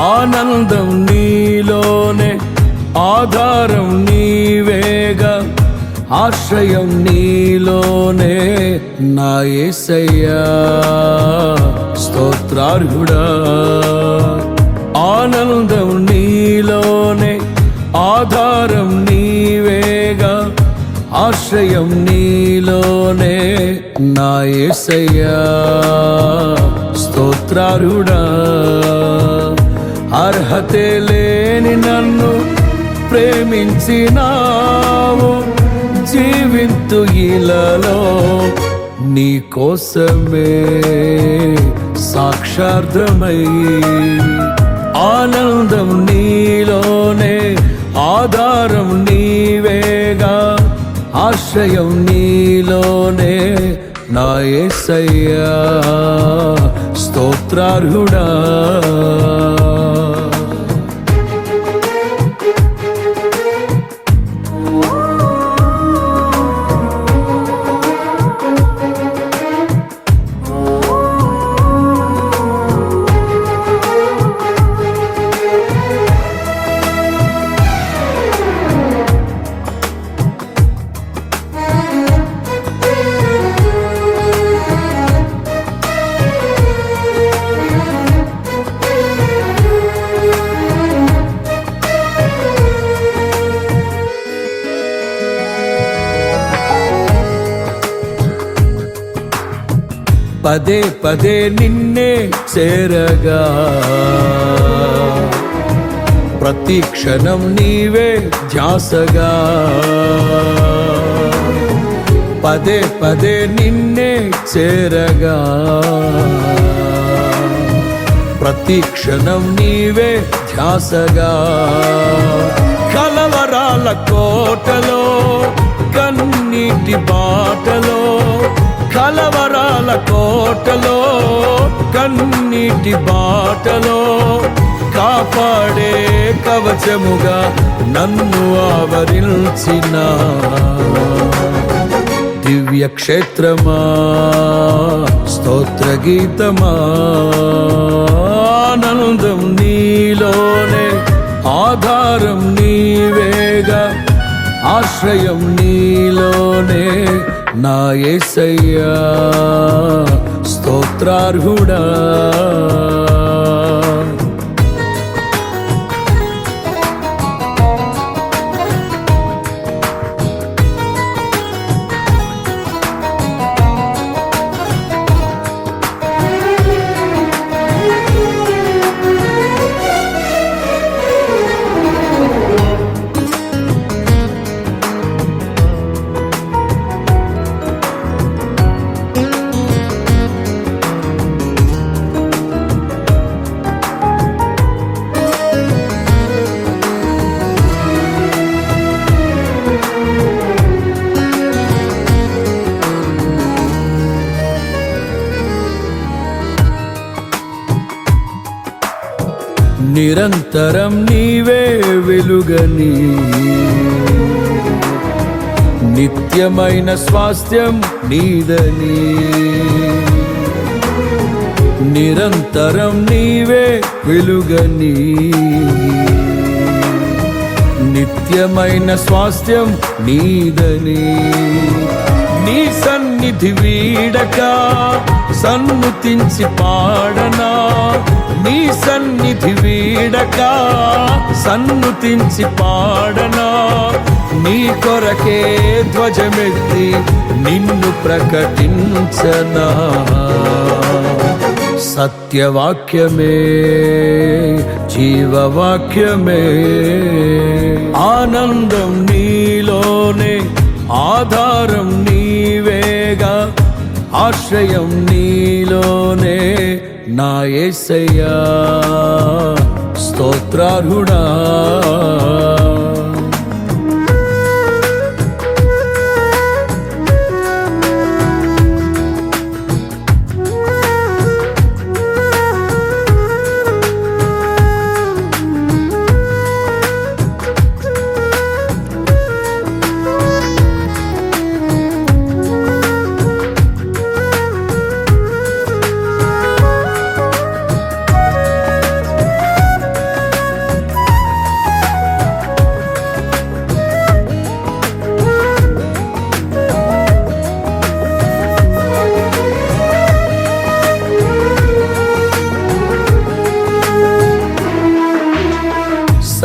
ఆనందం నీలోనే, ఆధారం నీవేగా, ఆశ్రయం నీలోనే నా యేసయ్యా స్తోత్రార్హుడా. ఆనందం నీలోనే, ఆధారం నీవేగా, ఆశ్రయం నీలోనే నా యేసయ్యా స్తోత్రార్హుడా. అర్హతే లేని నన్ను ప్రేమించినావు, జీవింతు ఇలలో నీ కోసమే సాక్షార్థమై. ఆనందం నీలోనే, ఆధారం నీవేగా, ఆశ్రయం నీలోనే నా యేసయ్యా స్తోత్రార్హుడా. పదే పదే నిన్నే చేరగా, ప్రతి క్షణం నీవే ధ్యాసగా. పదే పదే నిన్నే చేరగా, ప్రతి క్షణం నీవే ధ్యాసగా. కలవరాల కోటలో, కన్నీటి బాటలో, కలవరాల కోటలో, కన్నీటి బాటలో, కాపాడే కవచముగా నన్ను ఆవరించిన దివ్య క్షేత్రమా స్తోత్ర గీతమా. ఆనందం నీలోనే, ఆధారం నీవేగా, ఆశ్రయం నీలోనే నా యేసయ్యా స్తోత్రార్హుడా. నిరంతరం నీవే వెలుగని, నిత్యమైన స్వాస్థ్యం నీదని. నిరంతరం నీవే వెలుగని, నిత్యమైన స్వాస్థ్యం నీదని. నీ సన్నిధి వీడక సన్నుతించి పాడనా, నీ సన్నిధి వీడక సన్నుతించి పాడనా. నీ కొరకే ధ్వజమెత్తి నిన్ను ప్రకటించనా. సత్యవాక్యమే జీవవాక్యమే. ఆనందం నీలోనే, ఆధారం నీవేగా, ఆశ్రయం నీలోనే నా యేసయ్యా స్తోత్రార్హుడా.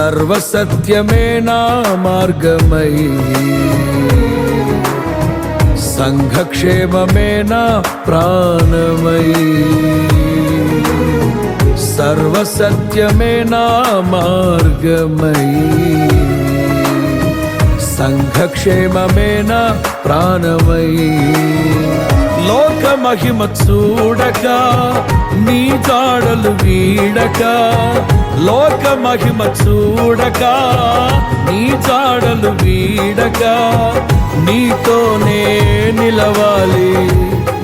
సర్వసత్యమే నా మార్గమై, సంఘక్షేమమే నా ప్రాణమై. సర్వసత్యమే నా మార్గమై, సంఘక్షేమమే నా ప్రాణమై. లోక మహిమ చూడక నీ జాడలు వీడక, లోక మహిమ చూడక నీ జాడలు వీడక, నీతోనే నిలవాలి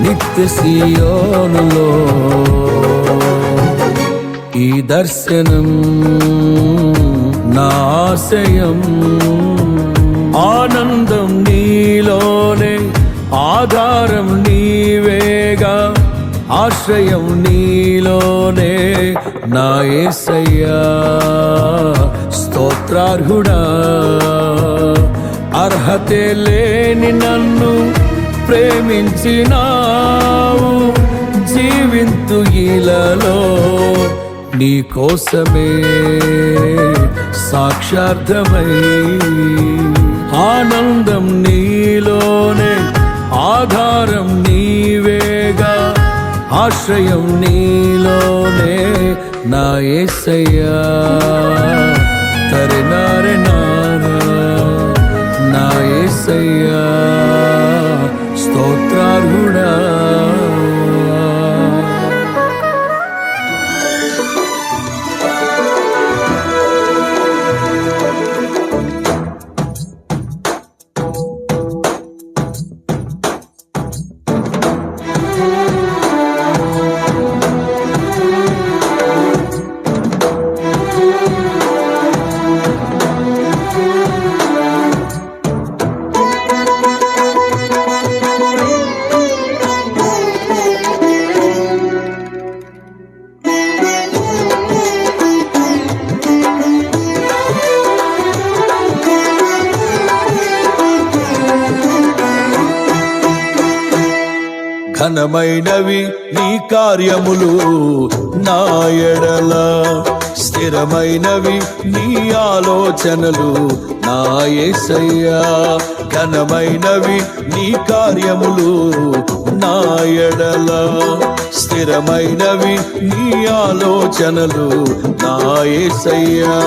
నిత్య సియోనులో. ఈ దర్శనం నా ఆశయం, ఆనందం నీలోనే, ఆధారం నీవేగా, ఆశ్రయం నీలోనే నా యేసయ్యా. స్తోత్రార్హుడా, అర్హతే లేని నన్ను ప్రేమించినావు. జీవింతు ఇలలో నీ కోసమే సాక్షార్థమై, ఆనందం నీలోనే, ఆధారం నీవేగా, ఆశ్రయం నీలోనే నా యేసయ్యా. తరినారె నానా నా యేసయ్యా, స్తోత్రార్హుడా. ఘనమైనవి నీ కార్యములు నా ఎడల, స్థిరమైనవి నీ ఆలోచనలు నా యేసయ్యా. ఘనమైనవి నీ కార్యములు నా ఎడల, స్థిరమైనవి నీ ఆలోచనలు నా యేసయ్యా.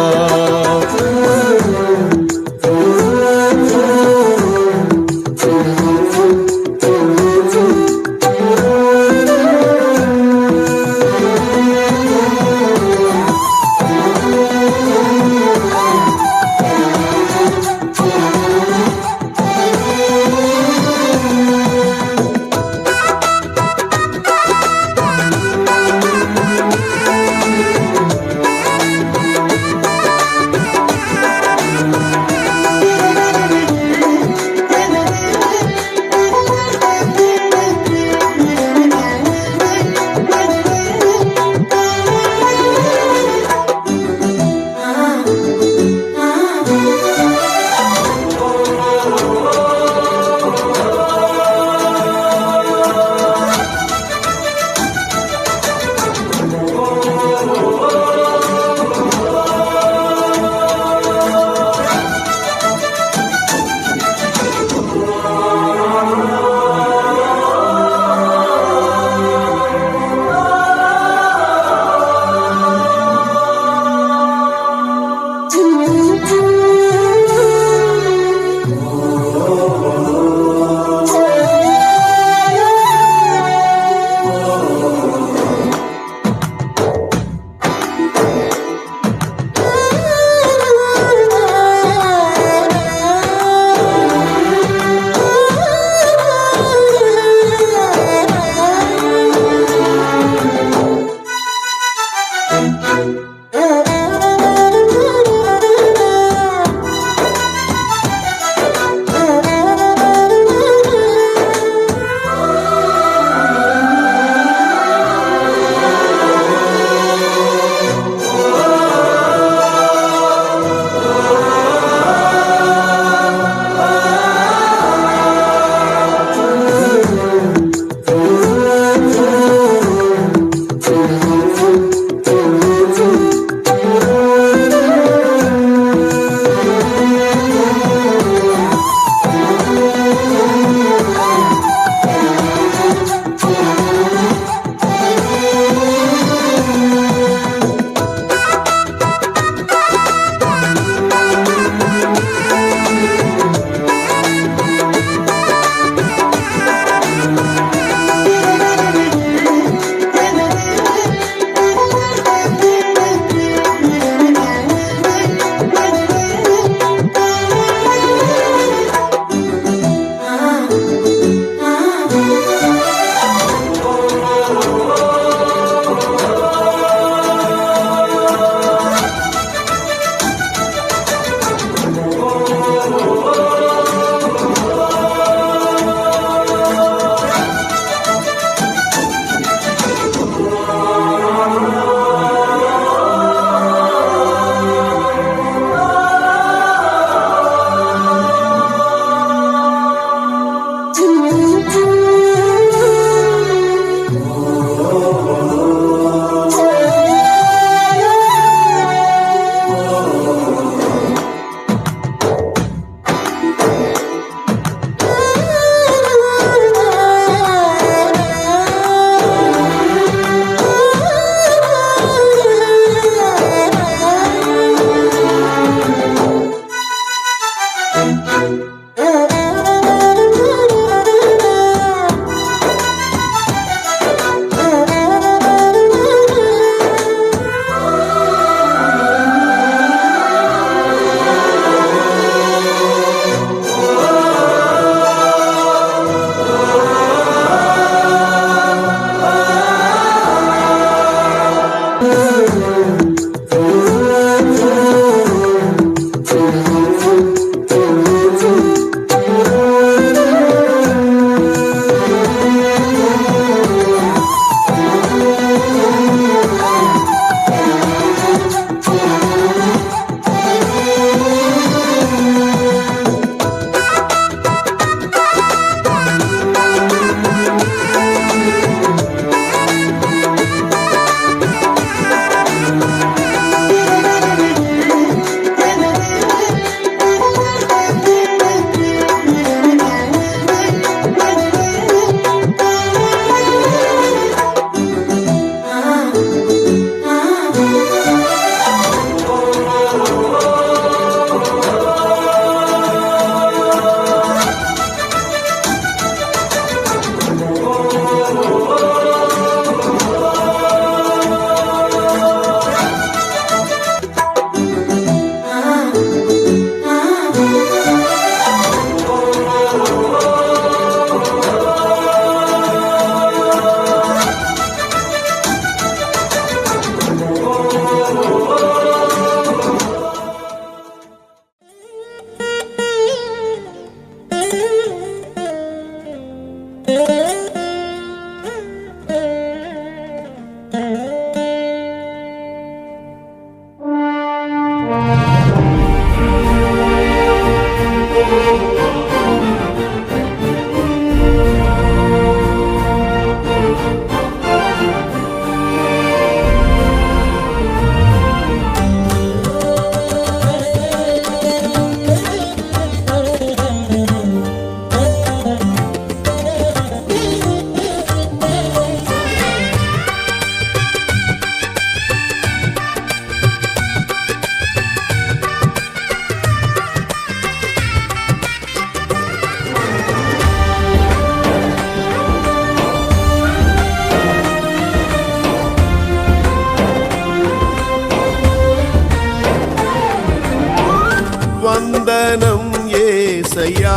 వందనం యేసయ్యా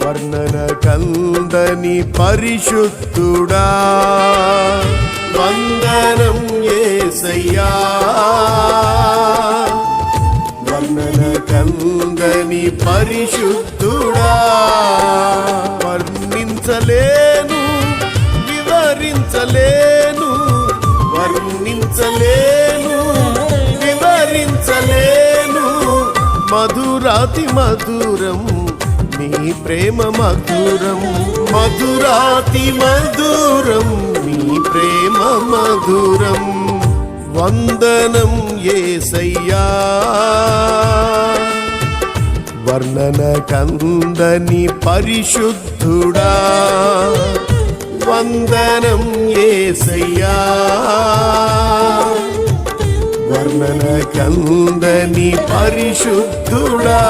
వర్ణన కందని పరిశుద్ధుడా వందనం యేసయ్యా వర్ణన కందని పరిశుద్ధుడా వర్ణించలేను వివరించలేను వర్ణించలేను వివరించలేను మధురాతి మధురం నీ ప్రేమ మధురం మధురాతి మధురం నీ ప్రేమ మధురం వందనం యేసయ్యా వర్ణన కందని పరిశుద్ధుడా వందనం యేసయ్యా వర్ణన కందని పరిశుద్ధుడా